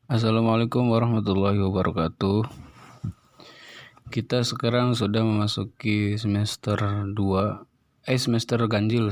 Assalamualaikum warahmatullahi wabarakatuh. Kita sekarang sudah memasuki semester ganjil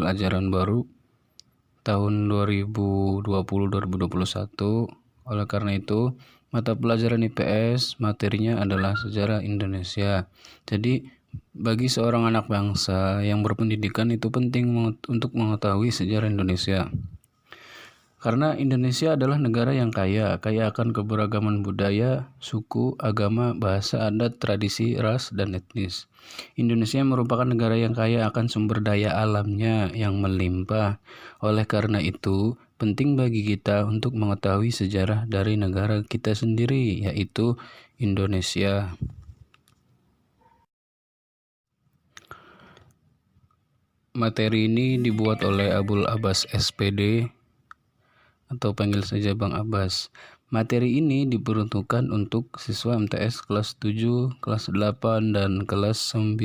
ajaran baru tahun 2020-2021. Oleh karena itu, mata pelajaran IPS materinya adalah sejarah Indonesia. Jadi, bagi seorang anak bangsa yang berpendidikan itu penting untuk mengetahui sejarah Indonesia. Karena Indonesia adalah negara yang kaya akan keberagaman budaya, suku, agama, bahasa, adat, tradisi, ras, dan etnis. Indonesia merupakan negara yang kaya akan sumber daya alamnya yang melimpah. Oleh karena itu, penting bagi kita untuk mengetahui sejarah dari negara kita sendiri, yaitu Indonesia. Materi ini dibuat oleh Abul Abbas SPD, atau panggil saja Bang Abbas. Materi ini diperuntukkan untuk siswa MTS kelas 7, kelas 8, dan kelas 9.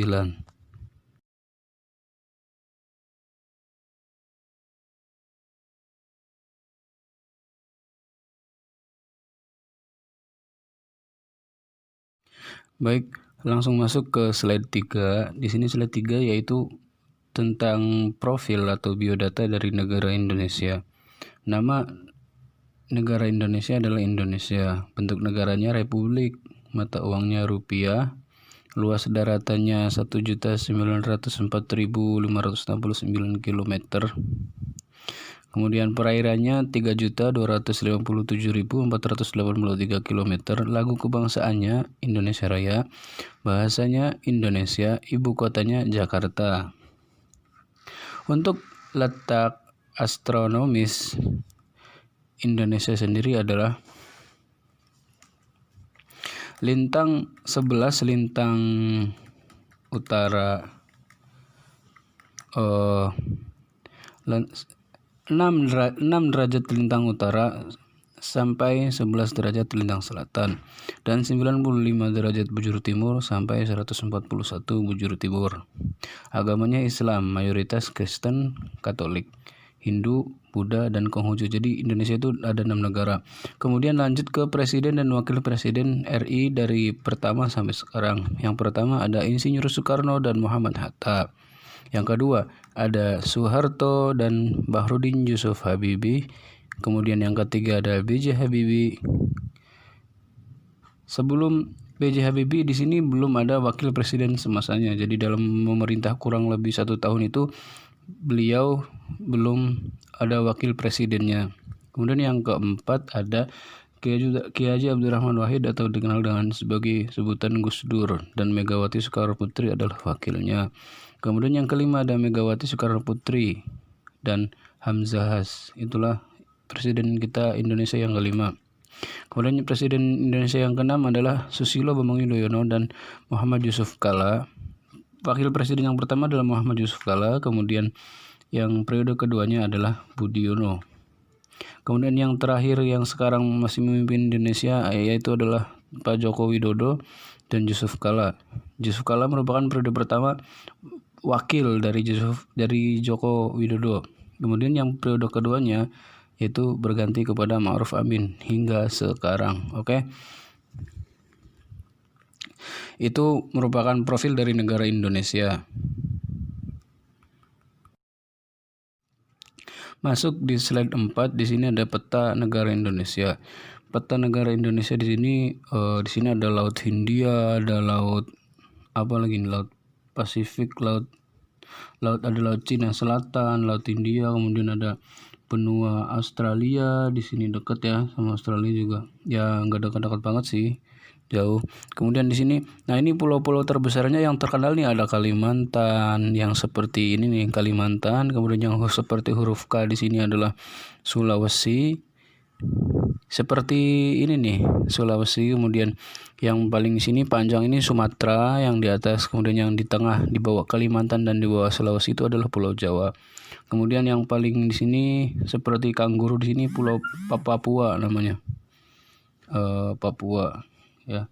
Baik, langsung masuk ke slide 3. Di sini slide 3 yaitu tentang profil atau biodata dari negara Indonesia. Nama negara Indonesia adalah Indonesia. Bentuk negaranya republik, mata uangnya rupiah, luas daratannya 1.904.569 km. Kemudian perairannya 3.257.483 km. Lagu kebangsaannya Indonesia Raya. Bahasanya Indonesia, ibu kotanya Jakarta. Untuk letak astronomis Indonesia sendiri adalah lintang 11 lintang utara, 6 derajat lintang utara sampai 11 derajat lintang selatan, dan 95 derajat bujur timur sampai 141 bujur timur. Agamanya Islam, mayoritas Kristen, Katolik, Hindu, Buddha, dan Konghucu. Jadi Indonesia itu ada 6 negara. Kemudian lanjut ke presiden dan wakil presiden RI dari pertama sampai sekarang. Yang pertama ada Insinyur Soekarno dan Muhammad Hatta. Yang kedua ada Soeharto dan Bahrudin Yusuf Habibie. Kemudian yang ketiga ada B.J. Habibie. Sebelum B.J. Habibie di sini belum ada wakil presiden semasanya. Jadi dalam memerintah kurang lebih 1 tahun itu beliau belum ada wakil presidennya. Kemudian yang keempat ada Kiai Haji Abdurrahman Wahid atau dikenal dengan sebagai sebutan Gus Dur, dan Megawati Soekarno Putri adalah wakilnya. Kemudian yang kelima ada Megawati Soekarno Putri dan Hamzahas. Itulah presiden kita Indonesia yang kelima. Kemudian presiden Indonesia yang keenam adalah Susilo Bambang Yudhoyono dan Muhammad Yusuf Kalla. Wakil presiden yang pertama adalah Muhammad Yusuf Kalla, kemudian yang periode keduanya adalah Budiono. Kemudian yang terakhir yang sekarang masih memimpin Indonesia yaitu adalah Pak Joko Widodo dan Yusuf Kalla. Yusuf Kalla merupakan periode pertama wakil dari Joko Widodo. Kemudian yang periode keduanya yaitu berganti kepada Ma'ruf Amin hingga sekarang. Oke. Itu merupakan profil dari negara Indonesia. Masuk di slide 4, di sini ada peta negara Indonesia. Peta negara Indonesia di sini ada Laut Hindia, ada laut Laut Pasifik, laut Cina Selatan, Laut Hindia, kemudian ada benua Australia di sini dekat ya sama Australia juga. Ya nggak dekat-dekat banget sih, jauh. Kemudian di sini, nah ini pulau-pulau terbesarnya yang terkenal nih ada Kalimantan yang seperti ini nih, Kalimantan. Kemudian yang seperti huruf K di sini adalah Sulawesi. Seperti ini nih, Sulawesi. Kemudian yang paling sini panjang ini Sumatera yang di atas, kemudian yang di tengah di bawah Kalimantan dan di bawah Sulawesi itu adalah Pulau Jawa. Kemudian yang paling di sini seperti kanguru di sini Pulau Papua namanya. Papua ya.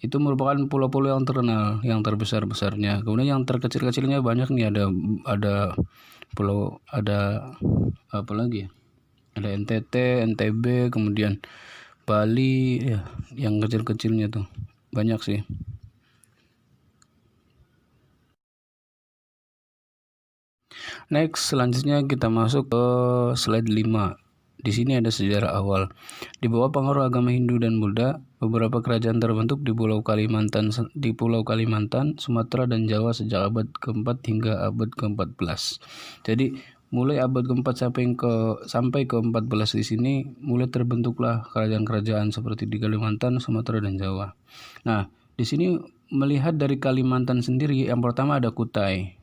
Itu merupakan pulau-pulau yang terkenal, yang terbesar-besarnya. Kemudian yang terkecil-kecilnya banyak nih, ada pulau, ada apa lagi ya? Ada NTT, NTB, kemudian Bali, ya, yang kecil-kecilnya tuh banyak sih. Next, selanjutnya kita masuk ke slide 5. Di sini ada sejarah awal. Di bawah pengaruh agama Hindu dan Buddha, beberapa kerajaan terbentuk di Pulau Kalimantan, Sumatera dan Jawa sejak abad ke-4 hingga abad ke-14. Jadi mulai abad ke-4 sampai ke-14 di sini mulai terbentuklah kerajaan-kerajaan seperti di Kalimantan, Sumatera dan Jawa. Nah, di sini melihat dari Kalimantan sendiri, yang pertama ada Kutai.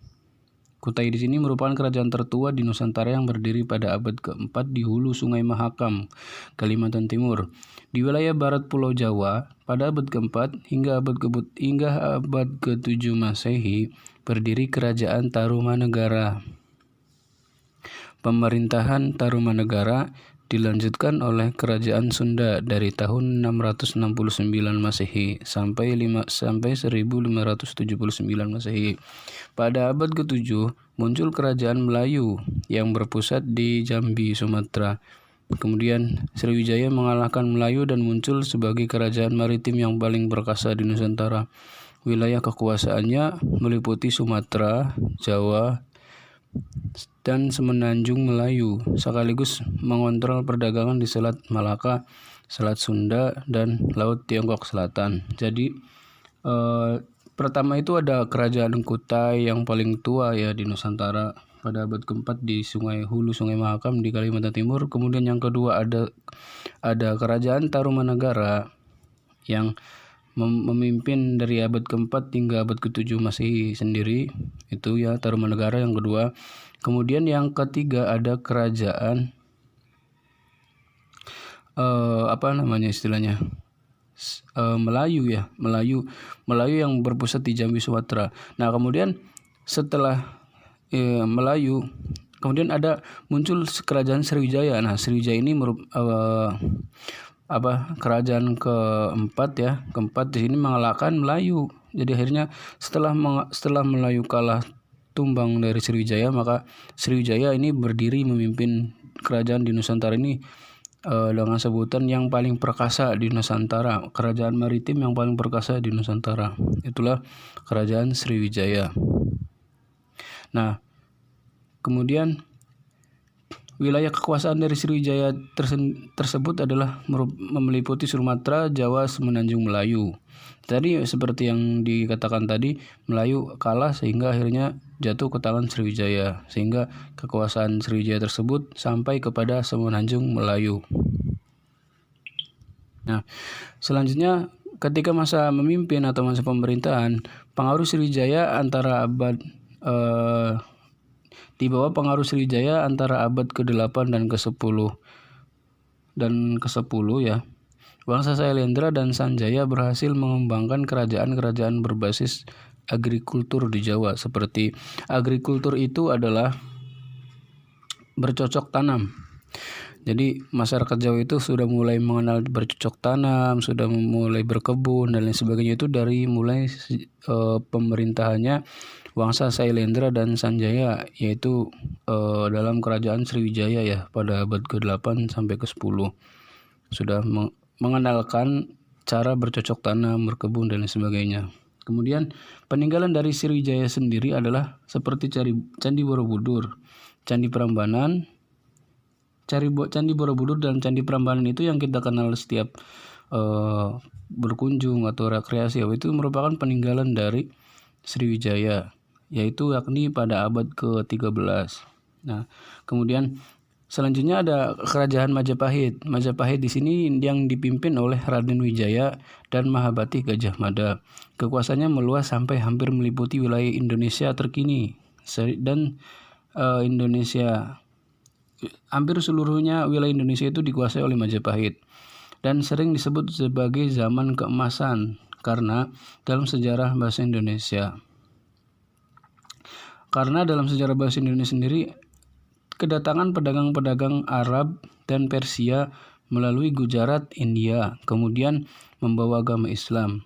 Kutai di sini merupakan kerajaan tertua di Nusantara yang berdiri pada abad ke-4 di hulu Sungai Mahakam, Kalimantan Timur. Di wilayah barat Pulau Jawa, pada abad ke-4 hingga abad ke-7 Masehi, berdiri Kerajaan Tarumanegara. Pemerintahan Tarumanegara dilanjutkan oleh Kerajaan Sunda dari tahun 669 Masehi sampai 1579 Masehi. Pada abad ke-7 muncul Kerajaan Melayu yang berpusat di Jambi, Sumatera. Kemudian Sriwijaya mengalahkan Melayu dan muncul sebagai kerajaan maritim yang paling perkasa di Nusantara. Wilayah kekuasaannya meliputi Sumatera, Jawa, dan Semenanjung Melayu, sekaligus mengontrol perdagangan di Selat Malaka, Selat Sunda, dan Laut Tiongkok Selatan. Jadi pertama itu ada Kerajaan Kutai yang paling tua ya di Nusantara pada abad ke-4 di hulu Sungai Mahakam di Kalimantan Timur. Kemudian yang kedua ada Kerajaan Tarumanegara yang memimpin dari abad ke-4 hingga abad ke-7 Masehi sendiri, itu ya Tarumanegara yang kedua. Kemudian yang ketiga ada Kerajaan Melayu ya, Melayu yang berpusat di Jambi, Sumatera. Nah, kemudian setelah Melayu, kemudian ada muncul Kerajaan Sriwijaya. Nah, Sriwijaya ini kerajaan keempat di sini mengalahkan Melayu. Jadi akhirnya setelah Melayu kalah tumbang dari Sriwijaya, maka Sriwijaya ini berdiri memimpin kerajaan di Nusantara ini dengan sebutan yang paling perkasa di Nusantara, kerajaan maritim yang paling perkasa di Nusantara. Itulah Kerajaan Sriwijaya. Nah, kemudian wilayah kekuasaan dari Sriwijaya tersebut adalah meliputi Sumatera, Jawa, Semenanjung Melayu. Tadi seperti yang dikatakan tadi, Melayu kalah sehingga akhirnya jatuh ke tangan Sriwijaya, sehingga kekuasaan Sriwijaya tersebut sampai kepada Semenanjung Melayu. Nah, selanjutnya ketika masa memimpin atau masa pemerintahan, pengaruh Sriwijaya di bawah pengaruh Sriwijaya antara abad ke-8 dan ke-10 ya. Bangsa Sailendra dan Sanjaya berhasil mengembangkan kerajaan-kerajaan berbasis agrikultur di Jawa. Seperti agrikultur itu adalah bercocok tanam. Jadi masyarakat Jawa itu sudah mulai mengenal bercocok tanam, sudah mulai berkebun dan lain sebagainya, itu dari mulai pemerintahannya Wangsa Sailendra dan Sanjaya, yaitu dalam kerajaan Sriwijaya ya pada abad ke-8 sampai ke-10 sudah mengenalkan cara bercocok tanam, berkebun dan lain sebagainya. Kemudian peninggalan dari Sriwijaya sendiri adalah seperti Candi Borobudur, Candi Prambanan. Candi Borobudur dan Candi Prambanan itu yang kita kenal setiap berkunjung atau rekreasi, itu merupakan peninggalan dari Sriwijaya, yaitu yakni pada abad ke-13. Nah, kemudian selanjutnya ada Kerajaan Majapahit. Majapahit di sini yang dipimpin oleh Raden Wijaya dan Mahabati Gajah Mada. Kekuasaannya meluas sampai hampir meliputi wilayah Indonesia terkini dan hampir seluruhnya wilayah Indonesia itu dikuasai oleh Majapahit dan sering disebut sebagai zaman keemasan karena dalam sejarah bahasa Indonesia. Karena dalam sejarah bahasa Indonesia sendiri, kedatangan pedagang-pedagang Arab dan Persia melalui Gujarat, India, kemudian membawa agama Islam.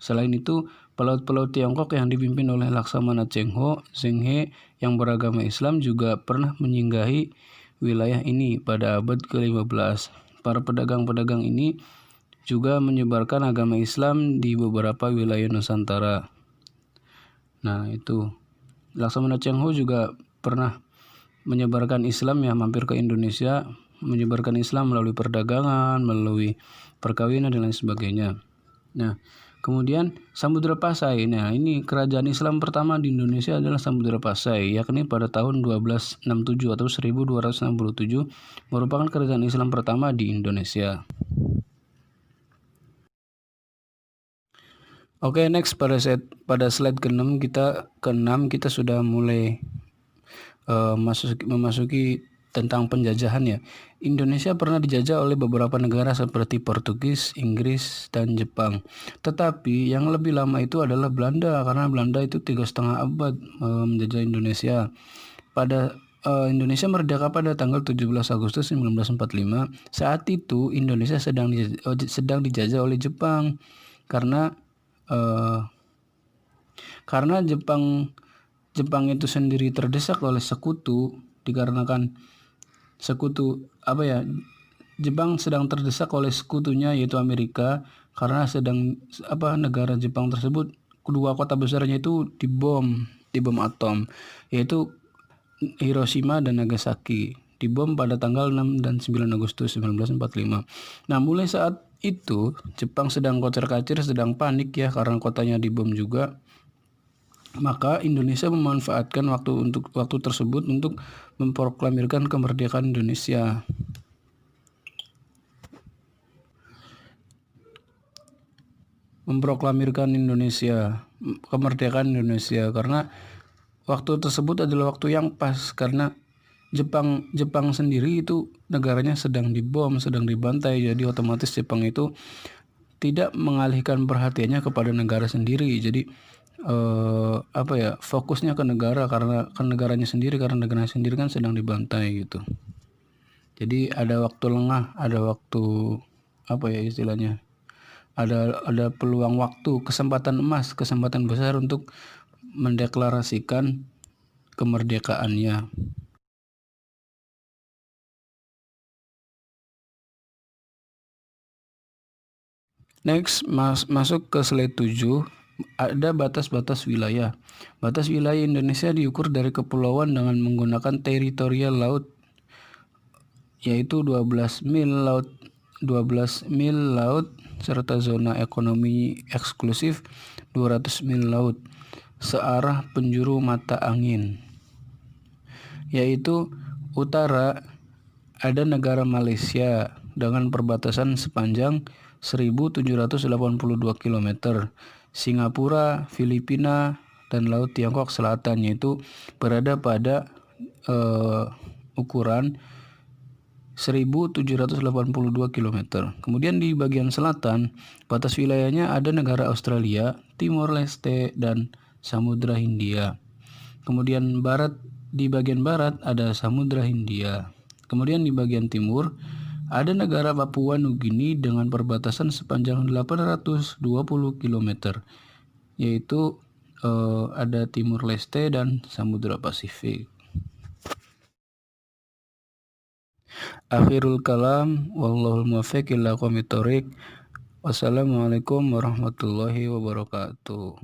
Selain itu, pelaut-pelaut Tiongkok yang dipimpin oleh Laksamana Cheng Ho, Zheng He yang beragama Islam juga pernah menyinggahi wilayah ini pada abad ke-15. Para pedagang-pedagang ini juga menyebarkan agama Islam di beberapa wilayah Nusantara. Nah, itu Laksamana Cheng Ho juga pernah menyebarkan Islam ya, mampir ke Indonesia, menyebarkan Islam melalui perdagangan, melalui perkawinan dan lain sebagainya. Nah, kemudian Samudra Pasai. Nah, ini kerajaan Islam pertama di Indonesia adalah Samudra Pasai, yakni pada tahun 1267 atau 1267 merupakan kerajaan Islam pertama di Indonesia. Oke, next pada slide ke-6 kita sudah mulai memasuki tentang penjajahan ya. Indonesia pernah dijajah oleh beberapa negara seperti Portugis, Inggris, dan Jepang. Tetapi yang lebih lama itu adalah Belanda, karena Belanda itu 3,5 abad menjajah Indonesia. Indonesia merdeka pada tanggal 17 Agustus 1945. Saat itu Indonesia sedang dijajah oleh Jepang karena Jepang itu sendiri terdesak oleh sekutu, dikarenakan Jepang sedang terdesak oleh sekutunya yaitu Amerika, karena negara Jepang tersebut, kedua kota besarnya itu dibom atom, yaitu Hiroshima dan Nagasaki, dibom pada tanggal 6 dan 9 Agustus 1945. Nah, mulai saat itu Jepang sedang kocar-kacir, sedang panik ya karena kotanya dibom juga. Maka Indonesia memanfaatkan waktu tersebut untuk memproklamirkan kemerdekaan Indonesia. Kemerdekaan Indonesia, karena waktu tersebut adalah waktu yang pas, karena Jepang sendiri itu negaranya sedang dibom, sedang dibantai, jadi otomatis Jepang itu tidak mengalihkan perhatiannya kepada negara sendiri. Jadi fokusnya ke negara, karena negaranya sendiri kan sedang dibantai gitu. Jadi ada waktu lengah, ada waktu istilahnya, ada peluang waktu, kesempatan emas, kesempatan besar untuk mendeklarasikan kemerdekaannya. Next, masuk ke slide 7. Ada batas-batas wilayah. Batas wilayah Indonesia diukur dari kepulauan dengan menggunakan teritorial laut, yaitu 12 mil laut serta zona ekonomi eksklusif 200 mil laut searah penjuru mata angin. Yaitu utara ada negara Malaysia dengan perbatasan sepanjang 1.782 km, Singapura, Filipina, dan Laut Tiongkok Selatan, yaitu berada pada ukuran 1.782 km. Kemudian di bagian selatan, batas wilayahnya ada negara Australia, Timor Leste, dan Samudra Hindia. Kemudian di bagian barat ada Samudra Hindia. Kemudian di bagian timur ada negara Papua Nugini dengan perbatasan sepanjang 820 km, yaitu ada Timur Leste dan Samudra Pasifik. Akhirul kalam, wallahul muwaffiq ila aqwamit thoriq. Wassalamualaikum warahmatullahi wabarakatuh.